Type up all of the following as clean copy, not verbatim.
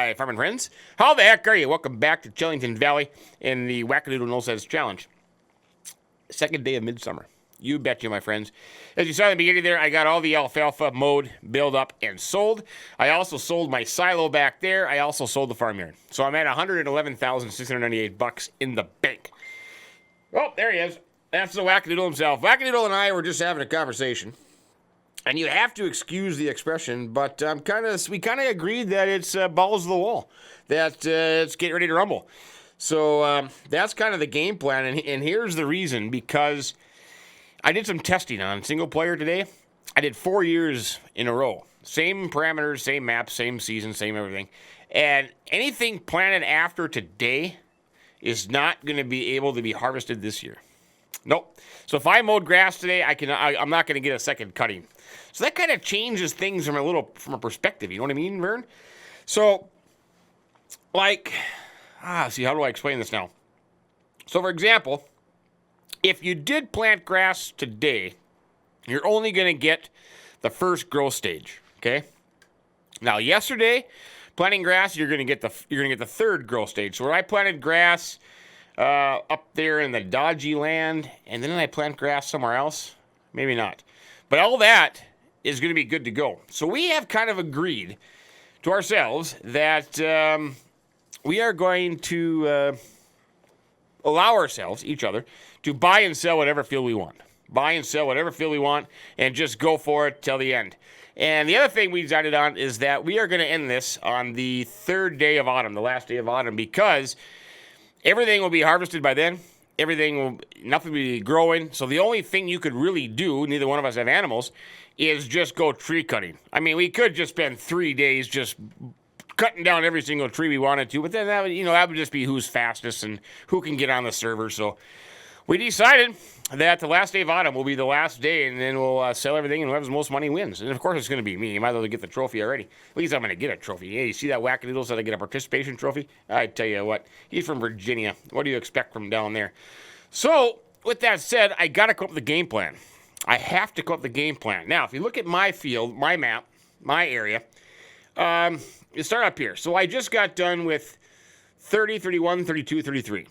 my farming friends. How the heck are you? Welcome back to Chillington Valley in the Wackadoodle and I Challenge. Second day of midsummer. You betcha, my friends. As you saw in the beginning there, I got all the alfalfa mowed, built up, and sold. I also sold my silo back there. I also sold the farmyard. So I'm at $111,698 in the bank. Oh, there he is. That's the Wackadoodle himself. Wackadoodle and I were just having a conversation. And you have to excuse the expression, but we kind of agreed that it's balls to the wall, that it's getting ready to rumble. So that's kind of the game plan, and here's the reason, because I did some testing on single player today. I did 4 years in a row. Same parameters, same map, same season, same everything. And anything planted after today is not going to be able to be harvested this year. Nope. So if I mowed grass today, I'm not going to get a second cutting. So that kind of changes things from a perspective. You know what I mean, Vern? So, like, see, how do I explain this now? So, for example, if you did plant grass today, you're only going to get the first growth stage. Okay. Now, yesterday, planting grass, you're going to get the third growth stage. So, where I planted grass up there in the dodgy land, and then I plant grass somewhere else, maybe not. But all that is going to be good to go. So we have kind of agreed to ourselves that we are going to allow ourselves, each other, to buy and sell whatever field we want. Buy and sell whatever field we want and just go for it till the end. And the other thing we decided on is that we are going to end this on the third day of autumn, the last day of autumn, because everything will be harvested by then. Nothing will be growing. So the only thing you could really do, neither one of us have animals, is just go tree cutting. I mean, we could just spend 3 days just cutting down every single tree we wanted to, but then that would just be who's fastest and who can get on the server. So we decided that the last day of autumn will be the last day, and then we'll sell everything, and whoever has the most money wins. And of course, it's going to be me. You might as well get the trophy already. At least I'm going to get a trophy. Hey, you see that Wackadoodle said I get a participation trophy? I tell you what, he's from Virginia. What do you expect from down there? So, with that said, I got to come up with a game plan. I have to come up with a game plan. Now, if you look at my field, my map, my area, you start up here. So I just got done with 30, 31, 32, 33.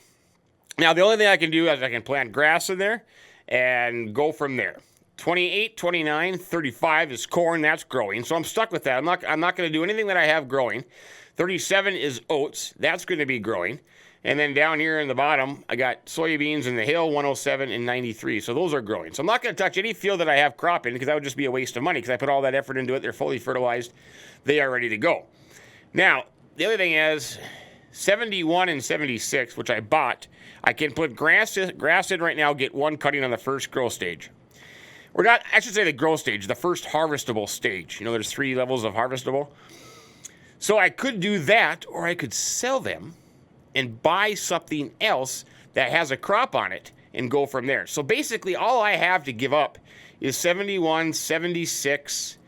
Now, the only thing I can do is I can plant grass in there and go from there. 28, 29, 35 is corn. That's growing. So I'm stuck with that. I'm not going to do anything that I have growing. 37 is oats. That's going to be growing. And then down here in the bottom, I got soybeans in the hill, 107 and 93. So those are growing. So I'm not going to touch any field that I have crop in because that would just be a waste of money because I put all that effort into it. They're fully fertilized. They are ready to go. Now, the other thing is 71 and 76, which I bought, I can put grass in right now, get one cutting on the first growth stage. I should say the growth stage, the first harvestable stage. You know, there's 3 levels of harvestable. So I could do that, or I could sell them and buy something else that has a crop on it and go from there. So basically, all I have to give up is 71, 76,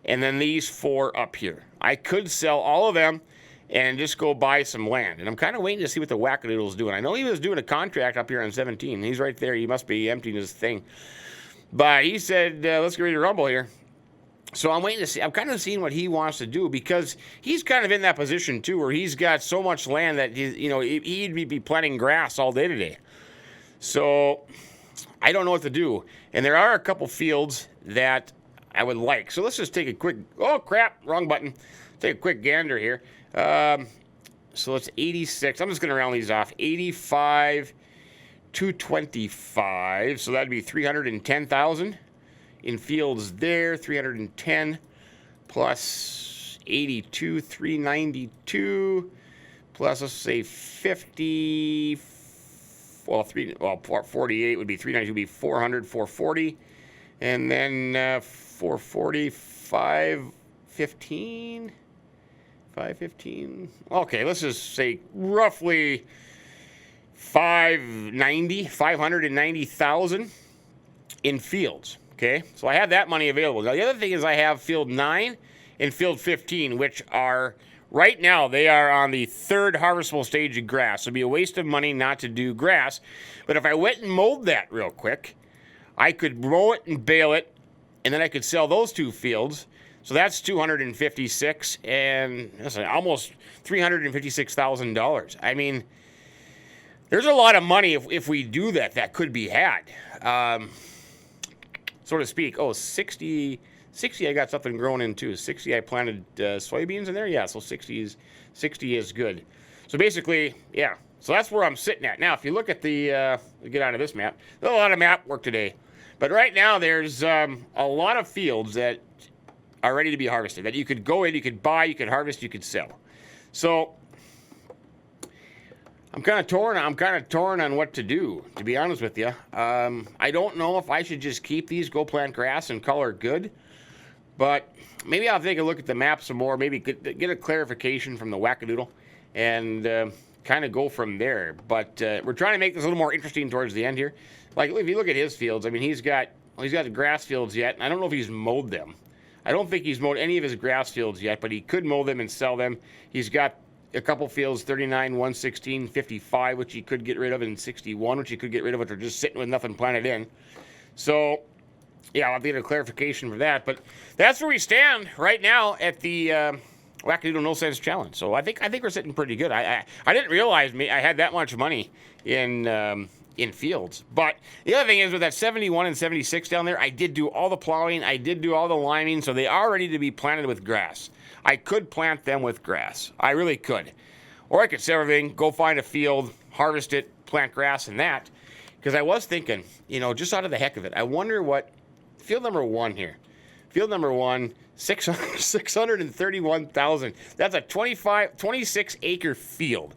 and then these 4 up here. I could sell all of them and just go buy some land. And I'm kind of waiting to see what the Wackadoodle's doing. I know he was doing a contract up here on 17. He's right there. He must be emptying his thing. But he said, let's get ready to rumble here. So I'm waiting to see. I'm kind of seeing what he wants to do because he's kind of in that position too, where he's got so much land that he'd be planting grass all day today. So I don't know what to do. And there are a couple fields that I would like. So let's just take a quick. Oh crap! Wrong button. Take a quick gander here. So it's 86. I'm just going to round these off. 85, 225. So that'd be 310,000. In fields there, 310 plus 82, 392 plus let's say 50. 48 would be 392 would be 400, 440, and then 440, 515. 515. Okay, let's just say roughly 590,000 in fields. Okay, so I have that money available. Now, the other thing is I have field 9 and field 15, which are, right now, they are on the third harvestable stage of grass. So it'd be a waste of money not to do grass. But if I went and mowed that real quick, I could mow it and bale it, and then I could sell those 2 fields. So that's $256 and that's almost $356,000. I mean, there's a lot of money if we do that. That could be had, so to speak. Oh, 60. I got something growing in too. 60. I planted soybeans in there. Yeah, so 60 is good. So basically, yeah. So that's where I'm sitting at now. If you look at the get onto this map, there's a lot of map work today, but right now there's a lot of fields that are ready to be harvested, that you could go in, you could buy, you could harvest, you could sell. So I'm kind of torn on what to do, to be honest with you. I don't know if I should just keep these, go plant grass and call her good, but maybe I'll take a look at the map some more, maybe get a clarification from the Wackadoodle and kind of go from there. But we're trying to make this a little more interesting towards the end here. Like, if you look at his fields, I mean, he's got the grass fields yet, and I don't know if he's mowed them. I don't think he's mowed any of his grass fields yet, but he could mow them and sell them. He's got a couple fields, 39, 116, 55, which he could get rid of, and 61, which he could get rid of, which are just sitting with nothing planted in. So, yeah, I'll have to get a clarification for that. But that's where we stand right now at the Wackadoodle No Sense Challenge. So I think we're sitting pretty good. I didn't realize I had that much money in fields. But the other thing is, with that 71 and 76 down there, I did do all the plowing, I did do all the liming, so they are ready to be planted with grass. I could plant them with grass. I really could. Or I could sell everything, go find a field, harvest it, plant grass in that. Because I was thinking, you know, just out of the heck of it, I wonder what field number 1 here. Field number 1, 631,000. That's a 26 acre field.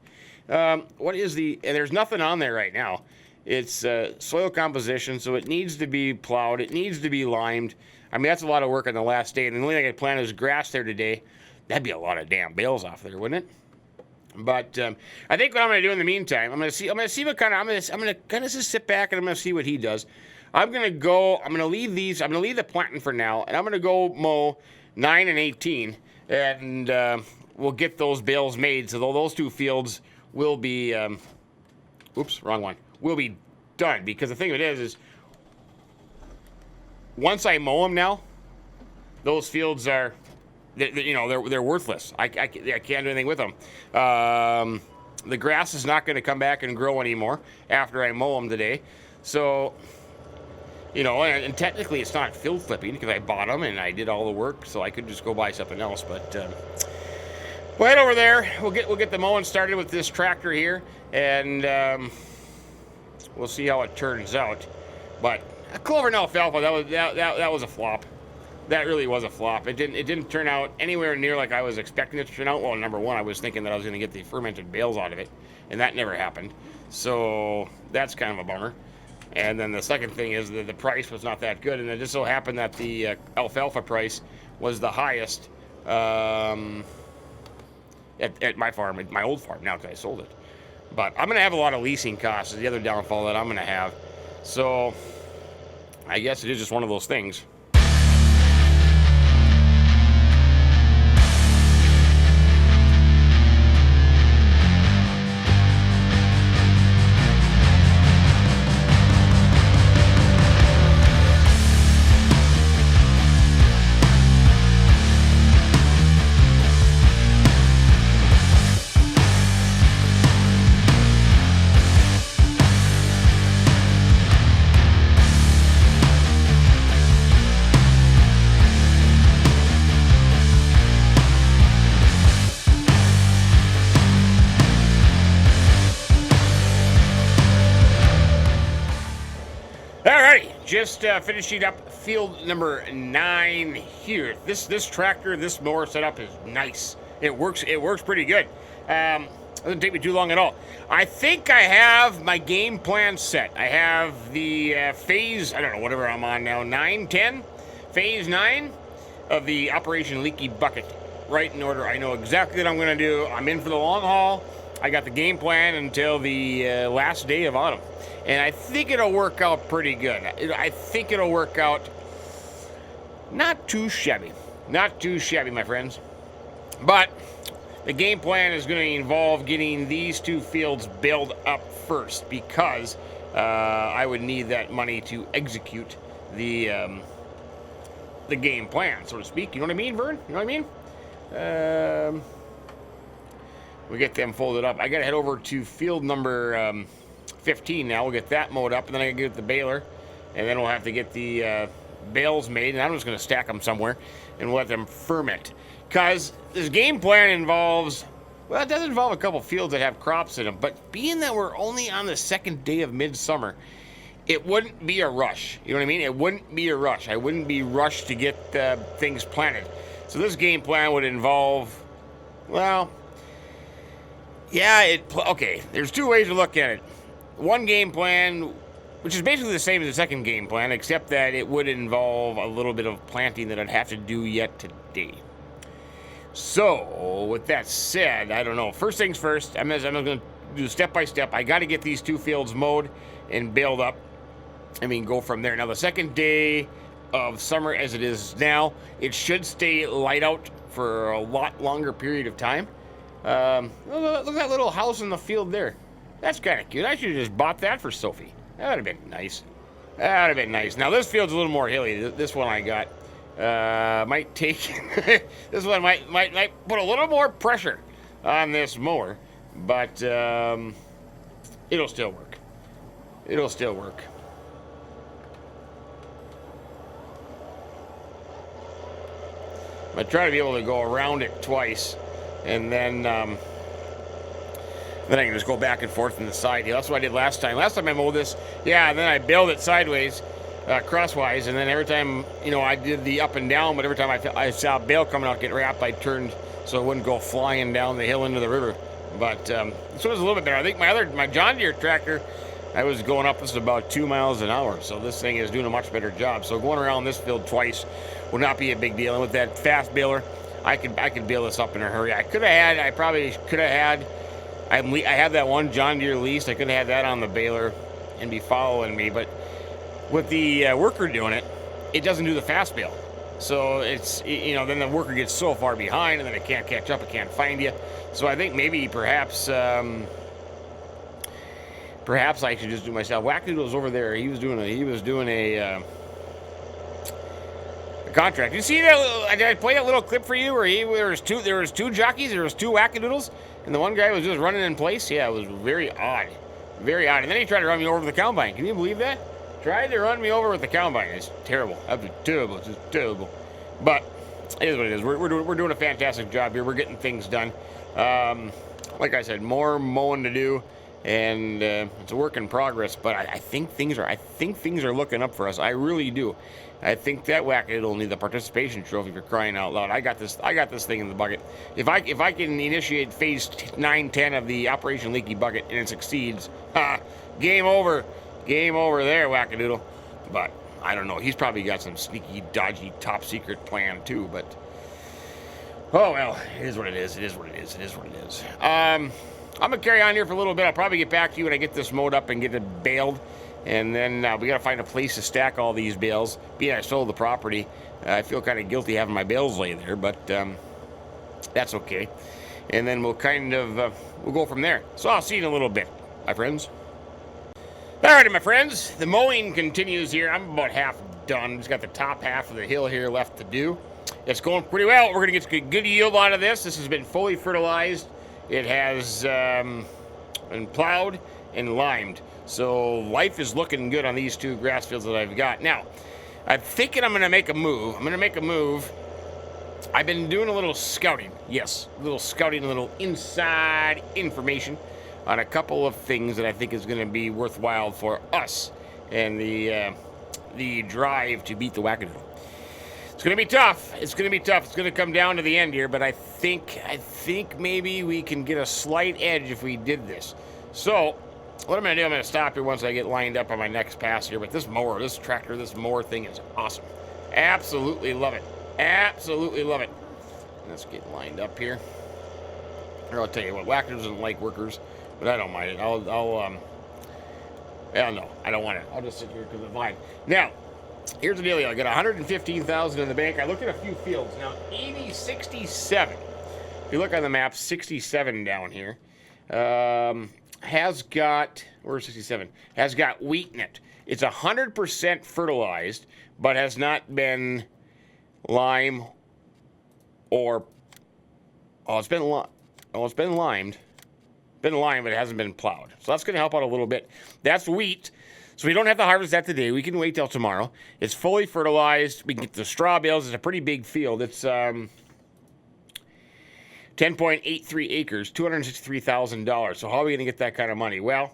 What is and there's nothing on there right now. It's soil composition, so it needs to be plowed. It needs to be limed. I mean, that's a lot of work on the last day. And the only thing I could plant is grass there today. That'd be a lot of damn bales off there, wouldn't it? But I think what I'm going to do in the meantime, I'm going to see what kind of, I'm going to kind of just sit back and I'm going to see what he does. I'm going to leave the planting for now, and I'm going to go mow 9 and 18, and we'll get those bales made. So those two fields will be, oops, wrong one, will be done. Because the thing of it is once I mow them now, those fields are, they're worthless. I can't do anything with them. The grass is not going to come back and grow anymore after I mow them today. So, and technically it's not field flipping because I bought them and I did all the work, so I could just go buy something else. But we'll head over there. We'll get the mowing started with this tractor here, and we'll see how it turns out. But clover and alfalfa, that was a flop. That really was a flop. It didn't turn out anywhere near like I was expecting it to turn out. Well, number one, I was thinking that I was going to get the fermented bales out of it, and that never happened. So that's kind of a bummer. And then the second thing is that the price was not that good, and it just so happened that the alfalfa price was the highest at my farm, at my old farm now because I sold it. But I'm going to have a lot of leasing costs is the other downfall that I'm going to have. So I guess it is just one of those things. Just finishing up field number 9 here. This tractor, this mower setup is nice. It works pretty good. Doesn't take me too long at all. I think I have my game plan set. I have the phase, I don't know, whatever I'm on now, 9, 10? Phase 9 of the Operation Leaky Bucket. Right in order. I know exactly what I'm going to do. I'm in for the long haul. I got the game plan until the last day of autumn. And I think it'll work out pretty good. I think it'll work out not too shabby. Not too shabby, my friends. But the game plan is going to involve getting these 2 fields built up first because I would need that money to execute the the game plan, so to speak. You know what I mean, Vern? You know what I mean? We get them folded up. I got to head over to field number 15 now. We'll get that mowed up, and then I can get the baler, and then we'll have to get the bales made, and I'm just going to stack them somewhere and let them ferment. Because this game plan involves, well, it does involve a couple fields that have crops in them, but being that we're only on the second day of midsummer, it wouldn't be a rush. You know what I mean? It wouldn't be a rush. I wouldn't be rushed to get things planted. So this game plan would involve, well, yeah, okay, there's two ways to look at it. One game plan, which is basically the same as the second game plan, except that it would involve a little bit of planting that I'd have to do yet today. So, with that said, I don't know. First things first, I'm going to do step by step. I got to get these two fields mowed and baled up. I mean, go from there. Now, the second day of summer as it is now, it should stay light out for a lot longer period of time. Look at that little house in the field there. That's kind of cute. I should have just bought that for Sophie. That would have been nice. That would have been nice. Now, this field's a little more hilly. This one I got might take... this one might put a little more pressure on this mower, but it'll still work. It'll still work. I try to be able to go around it twice, and then I can just go back and forth in the side here. That's what I did last time. Last time I mowed this, yeah, and then I baled it sideways, crosswise, and then every time, you know, I did the up and down, but every time I saw a bale coming out get wrapped, I turned so it wouldn't go flying down the hill into the river. But this one was a little bit better. I think my John Deere tractor, I was going up this about 2 miles an hour, so this thing is doing a much better job. So going around this field twice would not be a big deal. And with that fast baler, I could bale this up in a hurry. I probably could have had. I have that one John Deere lease. I could have had that on the baler and be following me, but with the worker doing it, it doesn't do the fast bale. So it's, you know, then the worker gets so far behind, and then it can't catch up. It can't find you. So I think maybe perhaps I should just do myself. Wackadoodle's over there. He was doing a contract. You see that? Did I play that little clip for you where there was two jockeys, there was two Wackadoodles, and the one guy was just running in place? Yeah, it was very odd. Very odd. And then he tried to run me over with the combine. Can you believe that? Tried to run me over with the combine. It's terrible. Absolutely terrible. It's just terrible. But it is what it is. We're doing a fantastic job here. We're getting things done. Like I said, more mowing to do, and it's a work in progress. But I think things are looking up for us. I really do. I think that Wackadoodle will need the participation trophy for crying out loud. I got this thing in the bucket. If I can initiate phase 9-10 of the Operation Leaky Bucket and it succeeds, game over. Game over there, Wackadoodle. But I don't know. He's probably got some sneaky, dodgy, top secret plan too. But oh well, it is what it is. It is what it is. It is what it is. I'm gonna carry on here for a little bit. I'll probably get back to you when I get this mowed up and get it baled. And then we got to find a place to stack all these bales. Being I sold the property, I feel kind of guilty having my bales lay there, but that's okay. And then we'll kind of we'll go from there. So I'll see you in a little bit, my friends. Alrighty, my friends. The mowing continues here. I'm about half done. Just got the top half of the hill here left to do. It's going pretty well. We're going to get good yield out of this. This has been fully fertilized. It has been plowed and limed. So life is looking good on these two grass fields that I've got. Now, I'm thinking I'm going to make a move. I've been doing a little scouting. Yes, a little scouting, a little inside information on a couple of things that I think is going to be worthwhile for us and the drive to beat the Wackadoodle. It's going to be tough. It's going to be tough. It's going to come down to the end here, but I think maybe we can get a slight edge if we did this. So what I'm going to do, I'm going to stop here once I get lined up on my next pass here. But this mower, this tractor, this mower thing is awesome. Absolutely love it. Absolutely love it. Let's get lined up here. I'll tell you what, Wackadoodle doesn't like workers, but I don't mind it. No, I don't want it. I'll just sit here because I'm fine. Now, here's the deal. I got $115,000 in the bank. I looked at a few fields. Now, 67. If you look on the map, 67 down here. Has got, where's 67? Has got wheat in it. It's 100% fertilized, but has not been lime, or it's been limed. Been limed, but it hasn't been plowed. So that's going to help out a little bit. That's wheat. So we don't have to harvest that today. We can wait till tomorrow. It's fully fertilized. We can get the straw bales. It's a pretty big field. It's 10.83 acres, $263,000. So how are we going to get that kind of money? Well,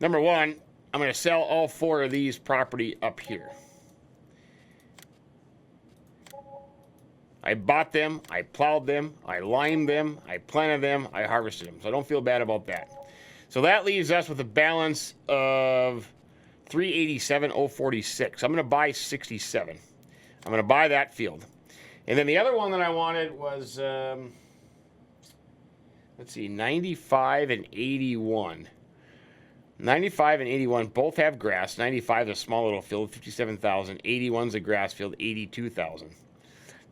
number one, I'm going to sell all 4 of these property up here. I bought them, I plowed them, I limed them, I planted them, I harvested them. So I don't feel bad about that. So that leaves us with a balance of 387,046. I'm going to buy 67. I'm going to buy that field. And then the other one that I wanted was, let's see, 95 and 81. 95 and 81 both have grass. 95 is a small little field, 57,000. 81 is a grass field, 82,000.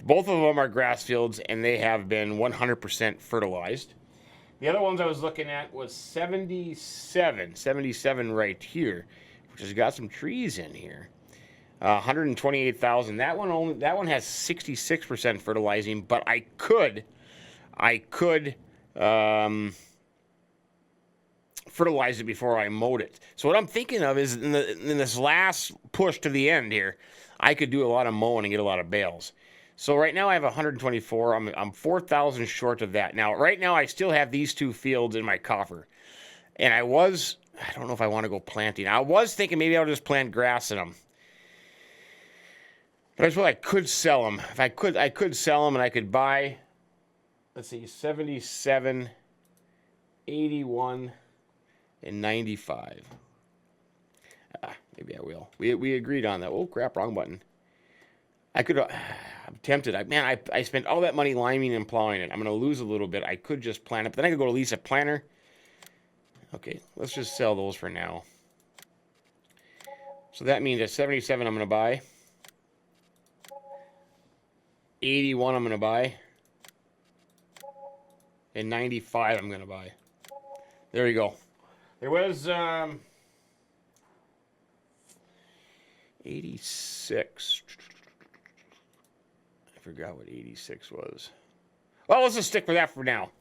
Both of them are grass fields, and they have been 100% fertilized. The other ones I was looking at was 77 right here, which has got some trees in here. 128,000. That one has 66% fertilizing, but I could fertilize it before I mowed it. So what I'm thinking of is in this last push to the end here, I could do a lot of mowing and get a lot of bales. So right now I have 124. I'm 4,000 short of that. Now, right now I still have these 2 fields in my coffer. And I don't know if I want to go planting. I was thinking maybe I'll just plant grass in them. But I suppose I could sell them. If I could sell them, and I could buy, let's see, 77, 81, and 95. Maybe I will. We agreed on that. Oh, crap, wrong button. I could, I'm tempted. I spent all that money liming and plowing it. I'm going to lose a little bit. I could just plant it, but then I could go to lease a planter. Okay, let's just sell those for now. So that means at 77 I'm going to buy. 81 I'm going to buy. And 95 I'm going to buy. There you go. There was 86. I forgot what 86 was. Well, let's just stick with that for now.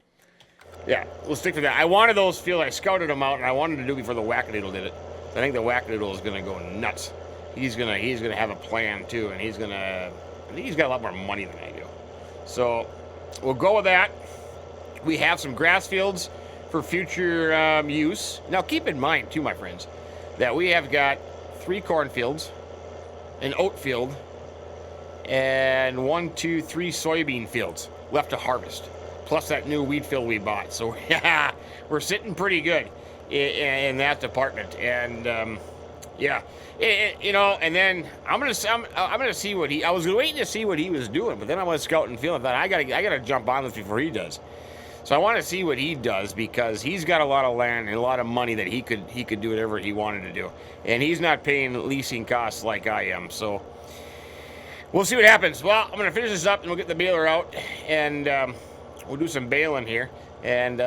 Yeah, we'll stick with that. I wanted those fields. I scouted them out, and I wanted to do before the Wackadoodle did it. I think the Wackadoodle is going to go nuts. He's gonna have a plan too, and I think he's got a lot more money than I do. So we'll go with that. We have some grass fields for future use. Now keep in mind too, my friends, that we have got 3 cornfields, an oat field, and 1, 2, 3 soybean fields left to harvest, plus that new wheat field we bought. So yeah, we're sitting pretty good in that department. And yeah, you know. And then I'm gonna see what I was waiting to see what he was doing, but then I was scouting field and thought I gotta jump on this before he does. So I want to see what he does, because he's got a lot of land and a lot of money that he could do whatever he wanted to do, and he's not paying leasing costs like I am. So we'll see what happens. Well, I'm going to finish this up, and we'll get the baler out, and we'll do some baling here and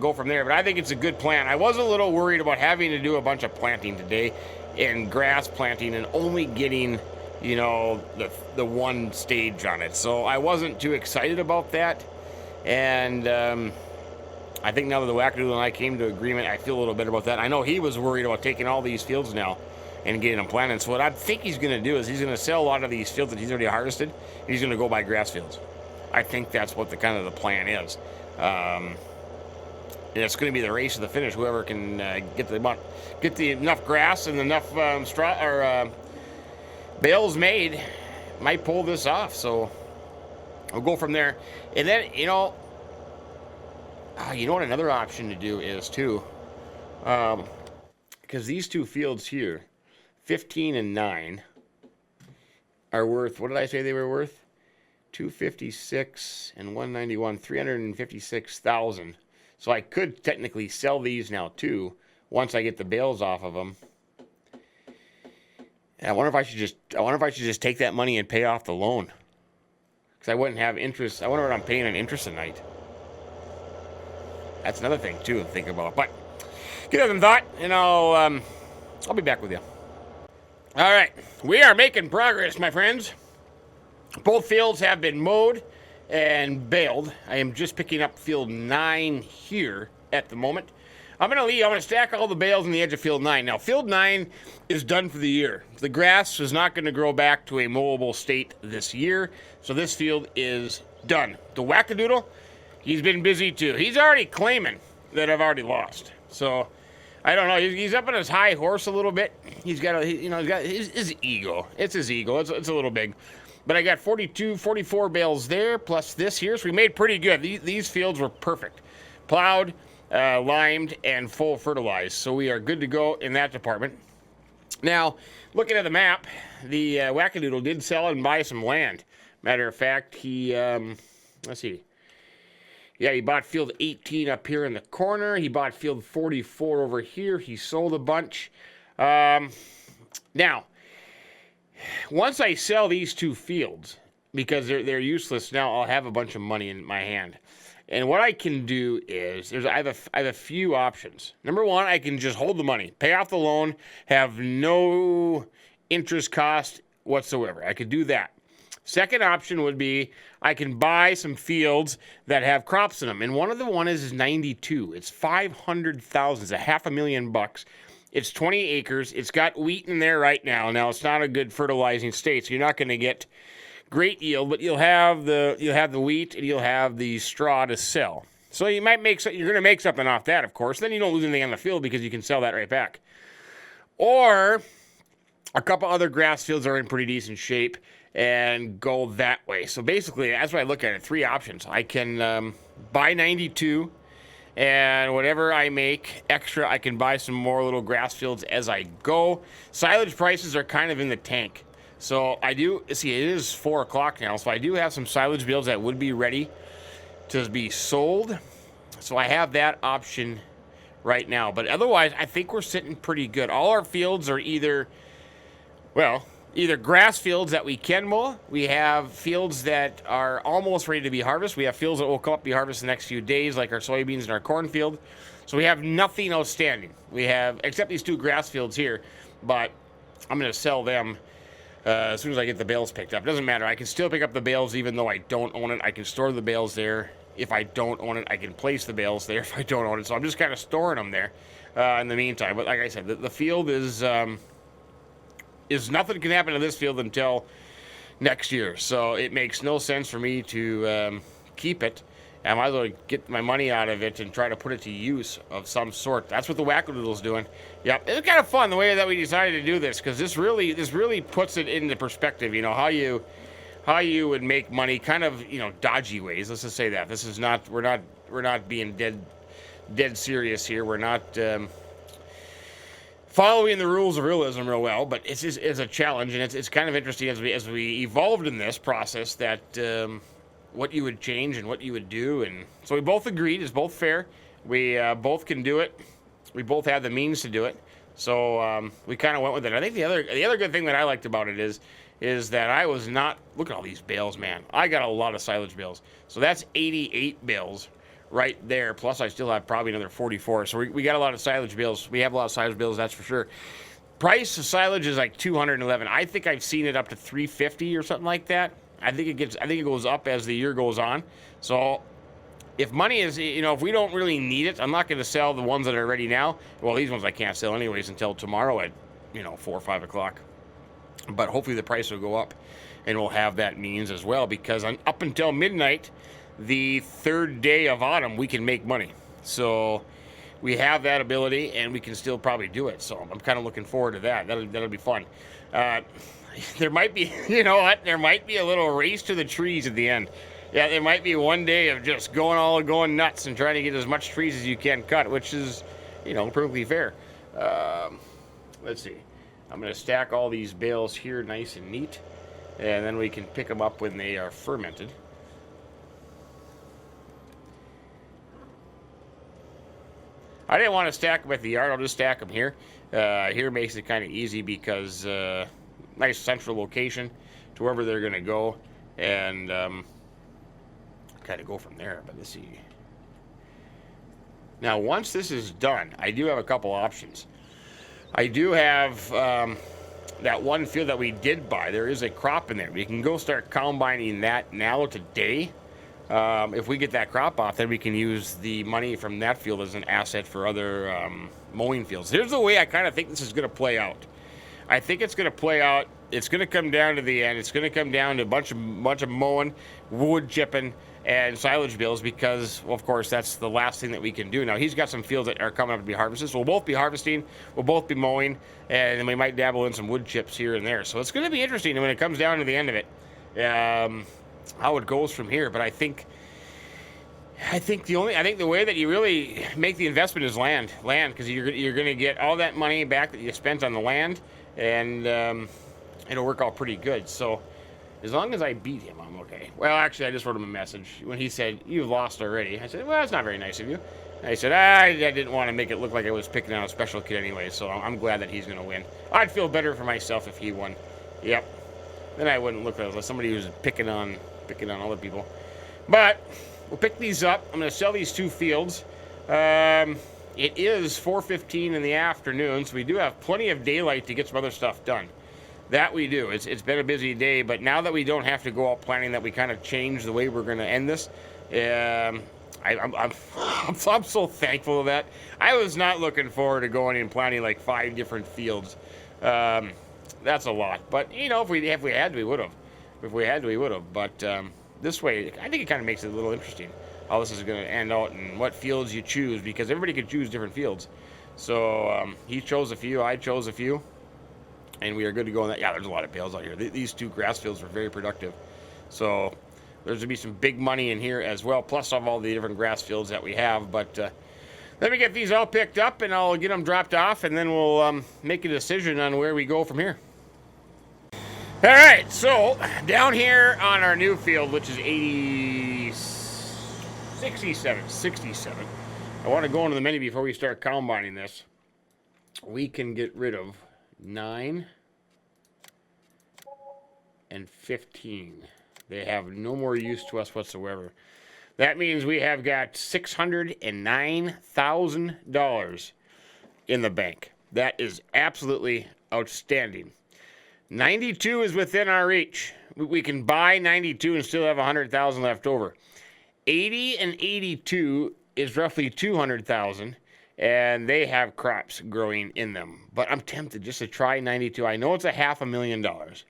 go from there. But I think it's a good plan. I was a little worried about having to do a bunch of planting today, and grass planting, and only getting, you know, the one stage on it. So I wasn't too excited about that. And I think now that the Wackadoodle and I came to agreement, I feel a little better about that. I know he was worried about taking all these fields now and getting them planted. So what I think he's going to do is he's going to sell a lot of these fields that he's already harvested, and he's going to go buy grass fields. I think that's what the plan is. And it's going to be the race to the finish. Whoever can get the enough grass and enough straw or bales made might pull this off. So we'll go from there. And then, you know what another option to do is too, because these 2 fields here, 15 and 9, are worth, what did I say they were worth? 256 and 191, 356,000. So I could technically sell these now too, once I get the bales off of them. And I wonder if I should just take that money and pay off the loan, because I wouldn't have interest. I wonder what I'm paying in interest tonight. That's another thing too to think about. But give that some thought, and I'll be back with you. All right, we are making progress, my friends. Both fields have been mowed and baled. I am just picking up field 9 here at the moment. I'm gonna stack all the bales on the edge of field 9. Now, field 9 is done for the year. The grass is not gonna grow back to a mowable state this year, so this field is done. The Wackadoodle, he's been busy too. He's already claiming that I've already lost. So, I don't know. He's up on his high horse a little bit. He's got his ego. It's his ego. It's a little big. But I got 42, 44 bales there, plus this here. So we made pretty good. These fields were perfect. Plowed, limed, and full fertilized. So we are good to go in that department. Now, looking at the map, the Wackadoodle did sell and buy some land. Matter of fact, he, let's see. Yeah, he bought field 18 up here in the corner. He bought field 44 over here. He sold a bunch. Now, once I sell these 2 fields, because they're useless now, I'll have a bunch of money in my hand. And what I can do is, I have a few options. Number one, I can just hold the money, pay off the loan, have no interest cost whatsoever. I could do that. Second option would be I can buy some fields that have crops in them. And one of the one is 92. It's 500,000. It's $500,000. It's 20 acres. It's got wheat in there right now. Now, it's not a good fertilizing state, so you're not going to get great yield, but you'll have the wheat and you'll have the straw to sell. So you might you're going to make something off that, of course. Then you don't lose anything on the field because you can sell that right back. Or a couple other grass fields are in pretty decent shape and go that way. So basically, that's what I look at it. 3 options. I can buy 92, and whatever I make extra, I can buy some more little grass fields as I go. Silage prices are kind of in the tank. So I do, see, it is 4 o'clock now, so I do have some silage bales that would be ready to be sold. So I have that option right now. But otherwise, I think we're sitting pretty good. All our fields are either grass fields that we can mow. We have fields that are almost ready to be harvested. We have fields that will come up be harvested in the next few days, like our soybeans and our cornfield. So we have nothing outstanding. We have, except these 2 grass fields here, but I'm going to sell them as soon as I get the bales picked up. It doesn't matter. I can still pick up the bales even though I don't own it. I can store the bales there. If I don't own it, I can place the bales there if I don't own it. So I'm just kind of storing them there in the meantime. But like I said, the field is nothing can happen to this field until next year. So it makes no sense for me to keep it. I might as well get my money out of it and try to put it to use of some sort. That's what the Wackadoodle's doing. Yep, it's kind of fun the way that we decided to do this, because this really puts it into perspective. You know how you would make money, kind of dodgy ways. Let's just say that this is not we're not being dead serious here. We're not following the rules of realism real well, but it's a challenge, and it's kind of interesting as we evolved in this process that. What you would change and what you would do, and so we both agreed. It's both fair. We both can do it. We both have the means to do it. So we kind of went with it. I think the other good thing that I liked about it is that I was not. Look at all these bales, man. I got a lot of silage bales. So that's 88 bales right there. Plus, I still have probably another 44. So we got a lot of silage bales. We have a lot of silage bales, that's for sure. Price of silage is like $211. I think I've seen it up to $350 or something like that. I think it goes up as the year goes on. So if money is, if we don't really need it, I'm not going to sell the ones that are ready now. Well, these ones I can't sell anyways until tomorrow at, 4 or 5 o'clock. But hopefully the price will go up, and we'll have that means as well, because up until midnight, the 3rd day of autumn, we can make money. So we have that ability, and we can still probably do it. So I'm kind of looking forward to that. That'll be fun. There might be, there might be a little race to the trees at the end. Yeah, there might be one day of just going nuts and trying to get as much trees as you can cut, which is, perfectly fair. Let's see. I'm going to stack all these bales here nice and neat, and then we can pick them up when they are fermented. I didn't want to stack them at the yard. I'll just stack them here. Here makes it kind of easy because nice central location to wherever they're going to go, and kind of go from there. But let's see. Now, once this is done, I do have a couple options. I do have that one field that we did buy, there is a crop in there. We can go start combining that now today. If we get that crop off, then we can use the money from that field as an asset for other mowing fields. Here's the way I kind of think this is going to play out. I think it's going to play out. It's going to come down to the end. It's going to come down to a bunch of mowing, wood chipping, and silage bills because, well, of course, that's the last thing that we can do. Now, he's got some fields that are coming up to be harvested, so we'll both be harvesting, we'll both be mowing, and then we might dabble in some wood chips here and there. So it's going to be interesting when it comes down to the end of it, how it goes from here. But I think the way that you really make the investment is land, because you're going to get all that money back that you spent on the land, and it'll work out pretty good. So as long as I beat him, I'm okay. Well, actually, I just wrote him a message when he said, "You've lost already." I said, "Well, that's not very nice of you." I said, I didn't want to make it look like I was picking on a special kid anyway, so I'm glad that he's going to win. I'd feel better for myself if he won. Yep. Then I wouldn't look like somebody who's picking on other people. But we'll pick these up. I'm going to sell these 2 fields. It is 4:15 in the afternoon, so we do have plenty of daylight to get some other stuff done. That we do. It's been a busy day, but now that we don't have to go out planning, that we kind of change the way we're going to end this, I'm so thankful of that. I was not looking forward to going and planting like 5 different fields. That's a lot, but you know, if we had to, we would have. If we had to, we would have. But this way, I think it kind of makes it a little interesting how this is going to end out and what fields you choose, because everybody could choose different fields. So he chose a few, I chose a few. And we are good to go on that. Yeah, there's a lot of bales out here. These 2 grass fields were very productive. So there's going to be some big money in here as well, plus of all the different grass fields that we have. But let me get these all picked up, and I'll get them dropped off, and then we'll make a decision on where we go from here. All right, so down here on our new field, which is 67. I want to go into the menu before we start combining this. We can get rid of 9 and 15. They have no more use to us whatsoever. That means we have got $609,000 in the bank. That is absolutely outstanding. 92 is within our reach. We can buy 92 and still have 100,000 left over. 80 and 82 is roughly 200,000. And they have crops growing in them. But I'm tempted just to try 92. I know it's $500,000.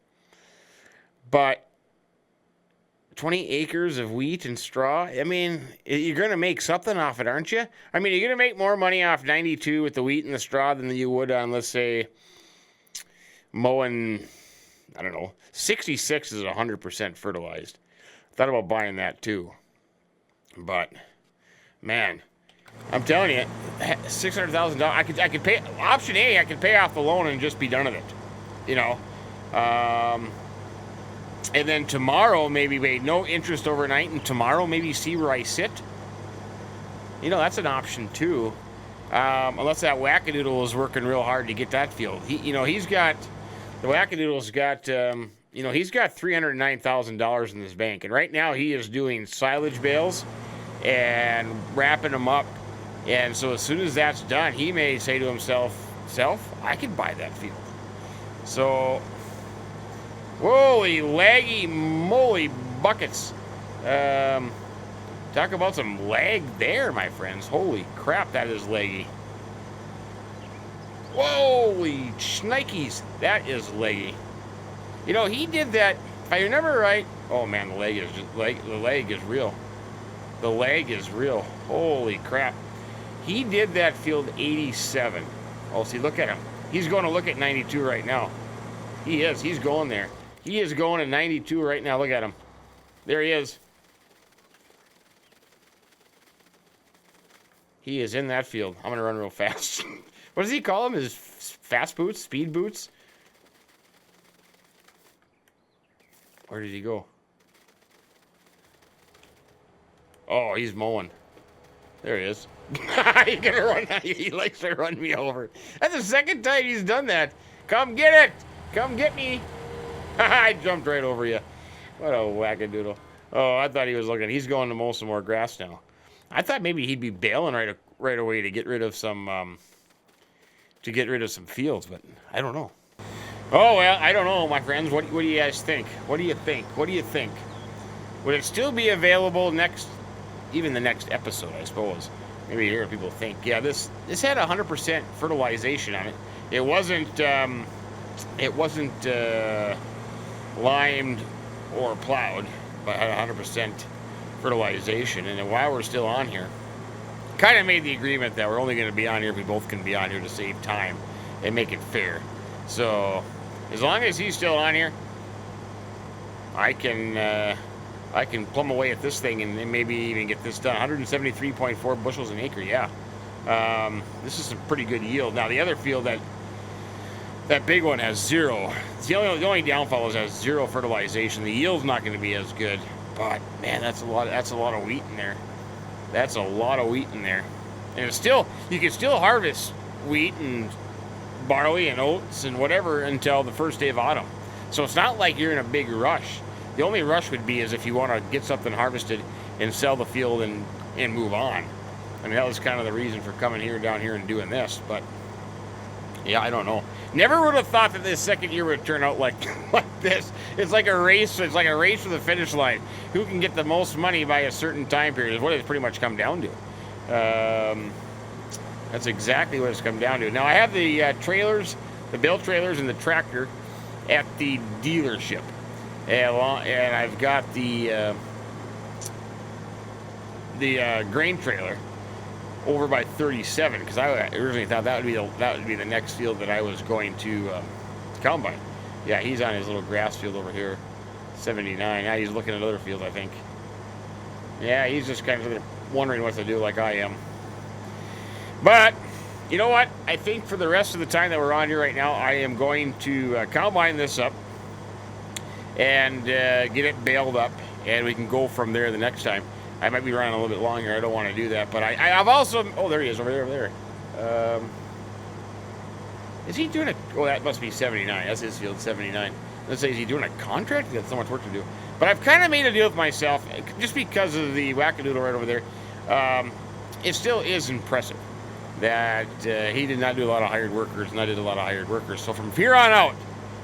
But 20 acres of wheat and straw, I mean, you're going to make something off it, aren't you? I mean, you're going to make more money off 92 with the wheat and the straw than you would on, let's say, mowing, I don't know, 66 is 100% fertilized. Thought about buying that too. But, man, I'm telling you, $600,000. I could pay option A. I could pay off the loan and just be done with it, you know. And then tomorrow maybe wait no interest overnight, and tomorrow maybe see where I sit. You know, that's an option too. Unless that Wackadoodle is working real hard to get that field. He's got $309,000 in his bank, and right now he is doing silage bales and wrapping them up. And so as soon as that's done, he may say to himself, I can buy that field. So, holy laggy moly buckets. Talk about some lag there, my friends. Holy crap, that is laggy. Holy shnikes, that is laggy. You know, he did that, if I remember right. Oh man, the lag is real. The lag is real. Holy crap. He did that field 87. Oh, see, look at him. He's going to look at 92 right now. He is. He's going there. He is going to 92 right now. Look at him. There he is. He is in that field. I'm going to run real fast. What does he call them? His fast boots? Speed boots? Where did he go? Oh, he's mowing. There he is. He's gonna run. He likes to run me over. That's the second time he's done that. Come get it. Come get me. I jumped right over you. What a wackadoodle. Oh, I thought he was looking. He's going to mow some more grass now. I thought maybe he'd be bailing right away to get rid of some fields, but I don't know. Oh, well, I don't know, my friends. What do you guys think? What do you think? What do you think? Would it still be available even the next episode, I suppose? Maybe hear what people think. Yeah, this had 100% fertilization on it. It wasn't limed or plowed, but had 100% fertilization. And then while we're still on here, kind of made the agreement that we're only going to be on here if we both can be on here to save time and make it fair. So as long as he's still on here, I can plumb away at this thing and maybe even get this done. 173.4 bushels an acre, yeah. This is a pretty good yield. Now the other field, that big one, has 0. The only downfall is it has 0 fertilization. The yield's not going to be as good, but man, that's a lot of wheat in there. That's a lot of wheat in there, and you can still harvest wheat and barley and oats and whatever until the first day of autumn. So it's not like you're in a big rush. The only rush would be is if you want to get something harvested and sell the field and move on. I mean, that was kind of the reason for coming down here and doing this. But yeah, I don't know. Never would have thought that this second year would turn out like this. It's like a race. It's like a race for the finish line. Who can get the most money by a certain time period is what it's pretty much come down to. That's exactly what it's come down to. Now I have the trailers, the bale trailers, and the tractor at the dealership. And I've got the grain trailer over by 37, because I originally thought that would be the next field that I was going to combine. Yeah, he's on his little grass field over here, 79. Now he's looking at other fields, I think. Yeah, he's just kind of wondering what to do, like I am. But you know what? I think for the rest of the time that we're on here right now, I am going to combine this up and get it baled up, and we can go from there the next time. I might be running a little bit long here. I don't want to do that, but I've also... Oh, there he is, over there. Is he doing a... Oh, that must be 79. That's his field, 79. Let's say, is he doing a contract? He's got so much work to do. But I've kind of made a deal with myself, just because of the Wackadoodle right over there. It still is impressive that he did not do a lot of hired workers, and I did a lot of hired workers. So from here on out,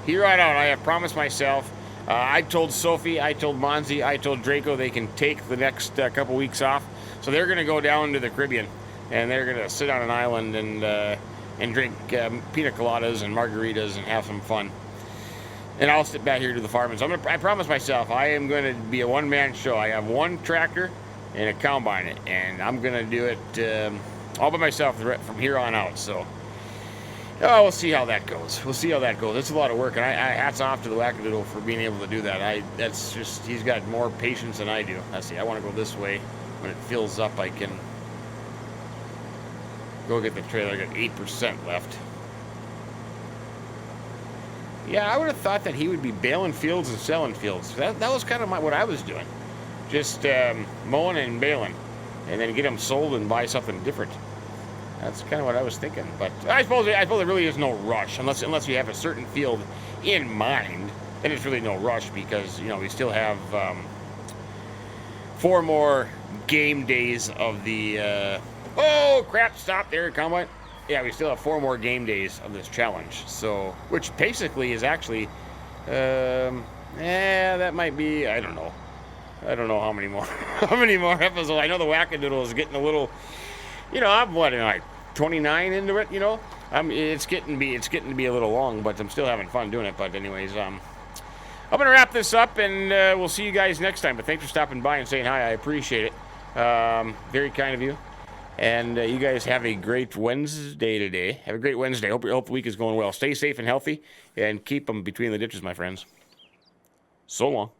I have promised myself... I told Sophie, I told Monzi, I told Draco they can take the next couple weeks off. So they're going to go down to the Caribbean, and they're going to sit on an island and drink pina coladas and margaritas and have some fun. And I'll sit back here to the farm. So I promise myself I am going to be a one-man show. I have one tractor and a combine, and I'm going to do it all by myself from here on out. So... Oh, we'll see how that goes. It's a lot of work, and I hats off to the Wackadoodle for being able to do that. That's just, he's got more patience than I do. Let's see, I want to go this way. When it fills up, I can go get the trailer. I got 8% left. Yeah, I would have thought that he would be baling fields and selling fields. That was kind of what I was doing. Just mowing and baling, and then get them sold and buy something different. That's kind of what I was thinking, but I suppose there really is no rush unless you have a certain field in mind. Then it's really no rush, because we still have 4 more game days of the. Oh crap! Stop there, combine. Yeah, we still have 4 more game days of this challenge. So, which basically is actually, that might be. I don't know how many more episodes. I know the Wackadoodle is getting a little. I'm like 29 into it. It's getting to be a little long, but I'm still having fun doing it. But anyways, I'm gonna wrap this up, and we'll see you guys next time. But thanks for stopping by and saying hi. I appreciate it. Very kind of you. And you guys have a great Wednesday today. Have a great Wednesday. Hope the week is going well. Stay safe and healthy, and keep them between the ditches, my friends. So long.